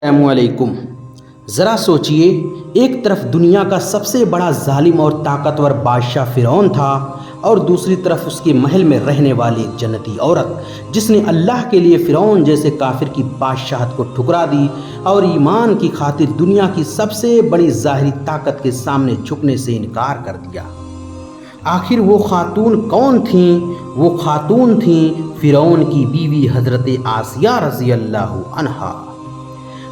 السلام علیکم۔ ذرا سوچئے، ایک طرف دنیا کا سب سے بڑا ظالم اور طاقتور بادشاہ فرعون تھا اور دوسری طرف اس کے محل میں رہنے والی ایک جنتی عورت جس نے اللہ کے لیے فرعون جیسے کافر کی بادشاہت کو ٹھکرا دی اور ایمان کی خاطر دنیا کی سب سے بڑی ظاہری طاقت کے سامنے جھکنے سے انکار کر دیا۔ آخر وہ خاتون کون تھیں؟ وہ خاتون تھیں فرعون کی بیوی حضرت آسیہ رضی اللہ عنہا۔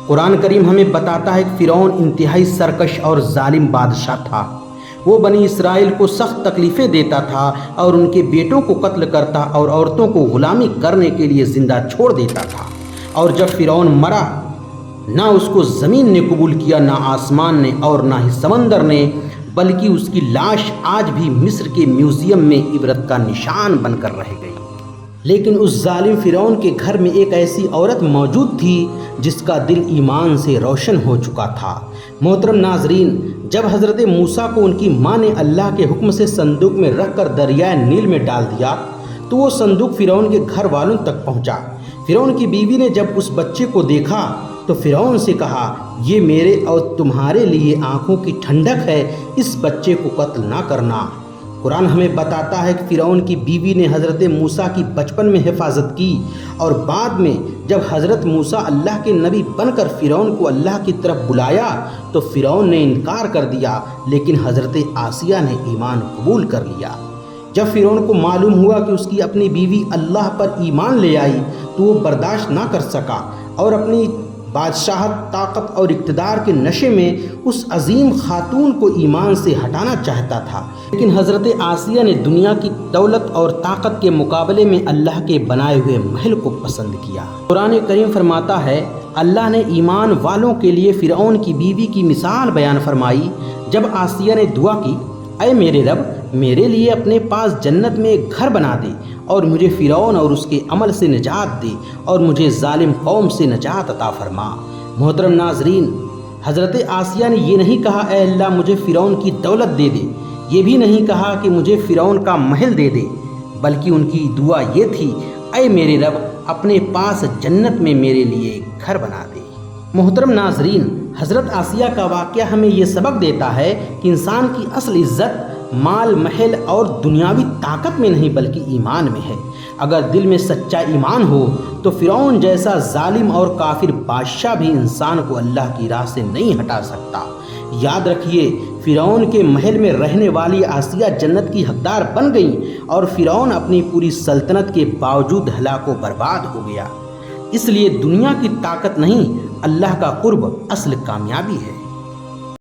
قرآن کریم ہمیں بتاتا ہے کہ فرعون انتہائی سرکش اور ظالم بادشاہ تھا۔ وہ بنی اسرائیل کو سخت تکلیفیں دیتا تھا اور ان کے بیٹوں کو قتل کرتا اور عورتوں کو غلامی کرنے کے لیے زندہ چھوڑ دیتا تھا۔ اور جب فرعون مرا، نہ اس کو زمین نے قبول کیا، نہ آسمان نے اور نہ ہی سمندر نے، بلکہ اس کی لاش آج بھی مصر کے میوزیم میں عبرت کا نشان بن کر رہ گئی۔ لیکن اس ظالم فرعون کے گھر میں ایک ایسی عورت موجود تھی جس کا دل ایمان سے روشن ہو چکا تھا۔ محترم ناظرین، جب حضرت موسیٰ کو ان کی ماں نے اللہ کے حکم سے صندوق میں رکھ کر دریائے نیل میں ڈال دیا تو وہ صندوق فرعون کے گھر والوں تک پہنچا۔ فرعون کی بیوی نے جب اس بچے کو دیکھا تو فرعون سے کہا، یہ میرے اور تمہارے لیے آنکھوں کی ٹھنڈک ہے، اس بچے کو قتل نہ کرنا۔ قرآن ہمیں بتاتا ہے کہ فرعون کی بیوی نے حضرت موسیٰ کی بچپن میں حفاظت کی اور بعد میں جب حضرت موسیٰ اللہ کے نبی بن کر فرعون کو اللہ کی طرف بلایا تو فرعون نے انکار کر دیا، لیکن حضرت آسیہ نے ایمان قبول کر لیا۔ جب فرعون کو معلوم ہوا کہ اس کی اپنی بیوی اللہ پر ایمان لے آئی تو وہ برداشت نہ کر سکا اور اپنی بادشاہت، طاقت اور اقتدار کے نشے میں اس عظیم خاتون کو ایمان سے ہٹانا چاہتا تھا، لیکن حضرت آسیہ نے دنیا کی دولت اور طاقت کے مقابلے میں اللہ کے بنائے ہوئے محل کو پسند کیا۔ قرآن کریم فرماتا ہے، اللہ نے ایمان والوں کے لیے فرعون کی بیوی کی مثال بیان فرمائی جب آسیہ نے دعا کی، اے میرے رب، میرے لیے اپنے پاس جنت میں ایک گھر بنا دے اور مجھے فرعون اور اس کے عمل سے نجات دے اور مجھے ظالم قوم سے نجات عطا فرما۔ محترم ناظرین، حضرت آسیہ نے یہ نہیں کہا اے اللہ مجھے فرعون کی دولت دے دے، یہ بھی نہیں کہا کہ مجھے فرعون کا محل دے دے، بلکہ ان کی دعا یہ تھی، اے میرے رب، اپنے پاس جنت میں میرے لیے ایک گھر بنا دے۔ محترم ناظرین، حضرت آسیہ کا واقعہ ہمیں یہ سبق دیتا ہے کہ انسان کی اصل عزت مال، محل اور دنیاوی طاقت میں نہیں بلکہ ایمان میں ہے۔ اگر دل میں سچا ایمان ہو تو فرعون جیسا ظالم اور کافر بادشاہ بھی انسان کو اللہ کی راہ سے نہیں ہٹا سکتا۔ یاد رکھیے، فرعون کے محل میں رہنے والی آسیہ جنت کی حقدار بن گئیں اور فرعون اپنی پوری سلطنت کے باوجود ہلاک و برباد ہو گیا۔ اس لیے دنیا کی طاقت نہیں، اللہ کا قرب اصل کامیابی ہے۔